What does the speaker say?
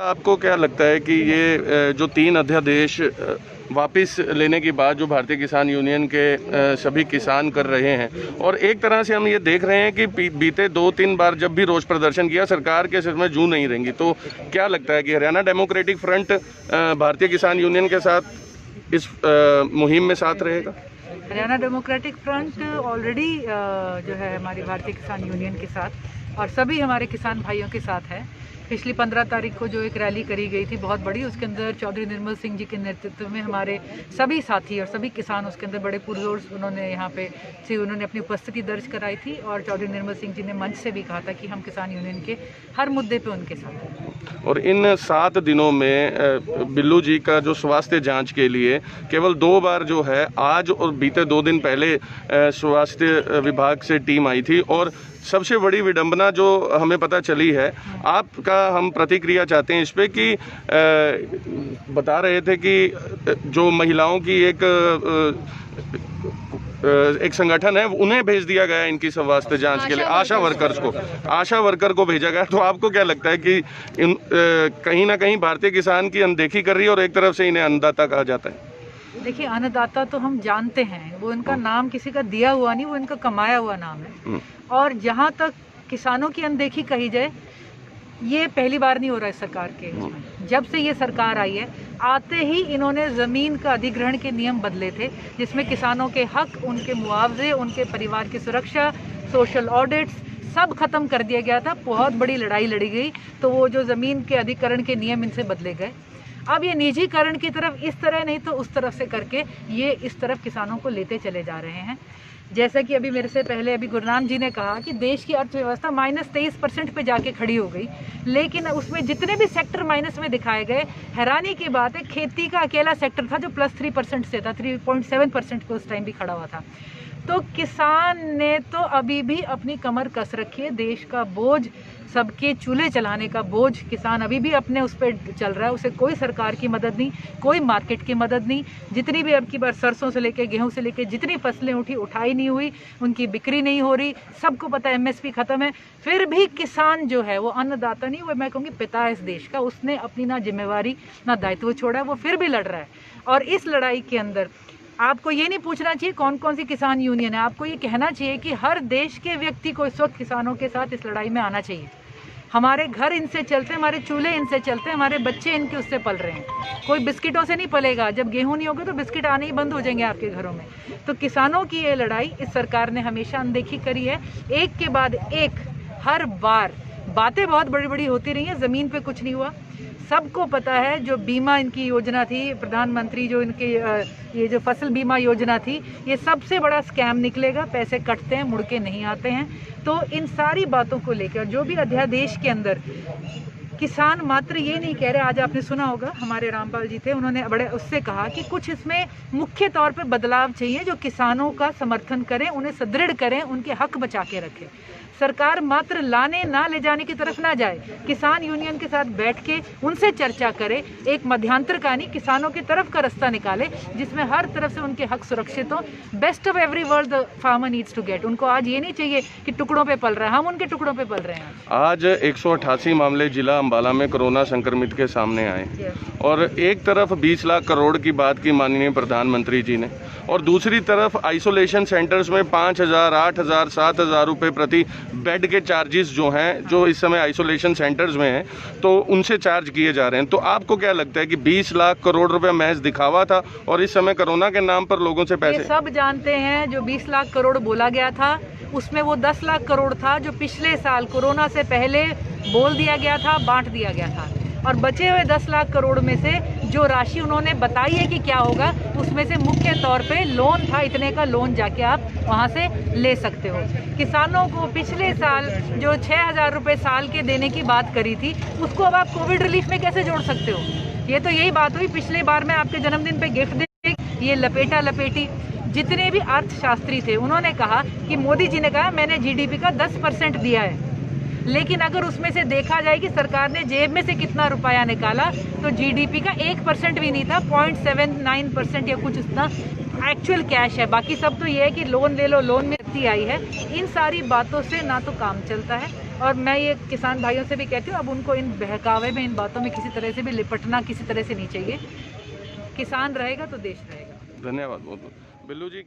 आपको क्या लगता है कि ये जो 3 अध्यादेश वापस लेने की बात जो भारतीय किसान यूनियन के सभी किसान कर रहे हैं, और एक तरह से हम ये देख रहे हैं कि बीते 2-3 बार जब भी रोष प्रदर्शन किया सरकार के सिर में जूं नहीं रहेंगी, तो क्या लगता है कि हरियाणा डेमोक्रेटिक फ्रंट भारतीय किसान यूनियन के साथ इस मुहिम में साथ रहेगा? हरियाणा डेमोक्रेटिक फ्रंट ऑलरेडी जो है हमारी भारतीय किसान यूनियन के साथ और सभी हमारे किसान भाइयों के साथ है। पिछली 15 तारीख को जो एक रैली करी गई थी बहुत बड़ी, उसके अंदर चौधरी निर्मल सिंह जी के नेतृत्व में हमारे सभी साथी और सभी किसान उसके अंदर बड़े पुरजोर उन्होंने यहाँ पे से उन्होंने अपनी उपस्थिति दर्ज कराई थी और चौधरी निर्मल सिंह जी ने मंच से भी कहा था कि हम किसान यूनियन के हर मुद्दे पे उनके साथ हैं। और इन 7 दिनों में बिल्लू जी का जो स्वास्थ्य जांच के लिए केवल 2 बार जो है, आज और बीते 2 दिन पहले स्वास्थ्य विभाग से टीम आई थी, और सबसे बड़ी विडंबना जो हमें पता चली है, आपका हम प्रतिक्रिया चाहते हैं इस पे कि बता रहे थे कि जो महिलाओं की एक संगठन है उन्हें भेज दिया गया इनकी स्वास्थ्य जांच के लिए, आशा वर्कर को भेजा गया। तो आपको क्या लगता है कि कहीं ना कहीं भारतीय किसान की अनदेखी कर रही है और एक तरफ से इन्हें अन्नदाता कहा जाता है? देखिए, अन्नदाता तो हम जानते हैं, वो इनका नाम किसी का दिया हुआ नहीं, वो इनका कमाया हुआ नाम है। और जहाँ तक किसानों की अनदेखी कही जाए, ये पहली बार नहीं हो रहा है सरकार के। जब से ये सरकार आई है, आते ही इन्होंने ज़मीन का अधिग्रहण के नियम बदले थे, जिसमें किसानों के हक, उनके मुआवजे, उनके परिवार की सुरक्षा, सोशल ऑडिट्स सब खत्म कर दिया गया था। बहुत बड़ी लड़ाई लड़ी गई, तो वो जो ज़मीन के अधिग्रहण के नियम इनसे बदले गए। अब ये निजीकरण की तरफ इस तरह नहीं तो उस तरफ से करके ये इस तरफ किसानों को लेते चले जा रहे हैं। जैसा कि अभी मेरे से पहले गुरनाम जी ने कहा कि देश की अर्थव्यवस्था -23% पे जाके खड़ी हो गई, लेकिन उसमें जितने भी सेक्टर माइनस में दिखाए गए, हैरानी की बात है खेती का अकेला सेक्टर था जो +3% से था, 3.7% पे उस टाइम भी खड़ा हुआ था। तो किसान ने तो अभी भी अपनी कमर कस रखी है। देश का बोझ, सबके चूल्हे चलाने का बोझ किसान अभी भी अपने उस पर चल रहा है। उसे कोई सरकार की मदद नहीं, कोई मार्केट की मदद नहीं। जितनी भी अब की बार सरसों से लेके गेहूं से लेके जितनी फसलें उठाई नहीं हुई, उनकी बिक्री नहीं हो रही। सबको पता है MSP खत्म है, फिर भी किसान जो है वो अन्नदाता नहीं, वो मैं कहूँगी पिता है इस देश का। उसने अपनी ना जिम्मेवारी ना दायित्व छोड़ा है, वो फिर भी लड़ रहा है। और इस लड़ाई के अंदर आपको ये नहीं पूछना चाहिए कौन कौन सी किसान यूनियन है, आपको ये कहना चाहिए कि हर देश के व्यक्ति को इस वक्त किसानों के साथ इस लड़ाई में आना चाहिए। हमारे घर इनसे चलते हैं, हमारे चूल्हे इनसे चलते हैं, हमारे बच्चे इनके उससे पल रहे हैं। कोई बिस्किटों से नहीं पलेगा। जब गेहूं नहीं होगा तो बिस्किट आने ही बंद हो जाएंगे आपके घरों में। तो किसानों की ये लड़ाई इस सरकार ने हमेशा अनदेखी करी है। एक के बाद एक हर बार बातें बहुत बड़ी बड़ी होती रही हैं, ज़मीन पे कुछ नहीं हुआ। सबको पता है जो बीमा इनकी योजना थी, प्रधानमंत्री जो इनके ये जो फसल बीमा योजना थी, ये सबसे बड़ा स्कैम निकलेगा। पैसे कटते हैं, मुड़ के नहीं आते हैं। तो इन सारी बातों को लेकर जो भी अध्यादेश के अंदर किसान मात्र ये नहीं कह रहे, आज आपने सुना होगा हमारे रामपाल जी थे, उन्होंने बड़े उससे कहा कि कुछ इसमें मुख्य तौर पे बदलाव चाहिए जो किसानों का समर्थन करें, उन्हें सुदृढ़ करें, उनके हक बचा के रखें। सरकार मात्र लाने ना ले जाने की तरफ ना जाए, किसान यूनियन के साथ बैठ के उनसे चर्चा करे, एक मध्यांतर का नहीं किसानों की तरफ का रास्ता निकाले जिसमें हर तरफ से उनके हक सुरक्षित हो। Best of every world the farmer needs to get. उनको आज ये नहीं चाहिए कि टुकड़ों पे पल रहा है, हम उनके टुकड़ों पे पल रहे हैं। आज 188 मामले जिला अंबाला में कोरोना संक्रमित के सामने आए, और एक तरफ 20 लाख करोड़ की बात की माननीय प्रधानमंत्री जी ने, और दूसरी तरफ आइसोलेशन सेंटर्स में 5,000, 8,000, 7,000 रुपये प्रति बेड के चार्जेस जो हैं, जो इस समय आइसोलेशन सेंटर्स में हैं, तो उनसे चार्ज किए जा रहे हैं। तो आपको क्या लगता है कि 20 लाख करोड़ रुपए महज दिखावा था और इस समय कोरोना के नाम पर लोगों से पैसे? ये सब जानते हैं जो 20 लाख करोड़ बोला गया था, उसमें वो 10 लाख करोड़ था जो पिछले साल कोरोना से पहले बोल दिया गया था, बांट दिया गया था। और बचे हुए 10 लाख करोड़ में से जो राशि उन्होंने बताई है कि क्या होगा, उसमें से मुख्य तौर पे लोन था, इतने का लोन जाके आप वहाँ से ले सकते हो। किसानों को पिछले साल जो 6,000 रुपये साल के देने की बात करी थी, उसको अब आप कोविड रिलीफ में कैसे जोड़ सकते हो? ये तो यही बात हुई, पिछले बार मैं आपके जन्मदिन पे गिफ्ट दे, ये लपेटा लपेटी। जितने भी अर्थशास्त्री थे उन्होंने कहा कि मोदी जी ने कहा मैंने GDP का 10% दिया है, लेकिन अगर उसमें से देखा जाए कि सरकार ने जेब में से कितना रुपया निकाला तो GDP का 1% भी नहीं था, 0.79% या कुछ इतना एक्चुअल कैश है। बाकी सब तो ये है कि लोन ले लो, लोन में आई है। इन सारी बातों से ना तो काम चलता है, और मैं ये किसान भाइयों से भी कहती हूँ, अब उनको इन बहकावे में, इन बातों में किसी तरह से भी लिपटना किसी तरह से नहीं चाहिए। किसान रहेगा तो देश रहेगा। धन्यवाद बहुत बहुत। बिल्लू जी।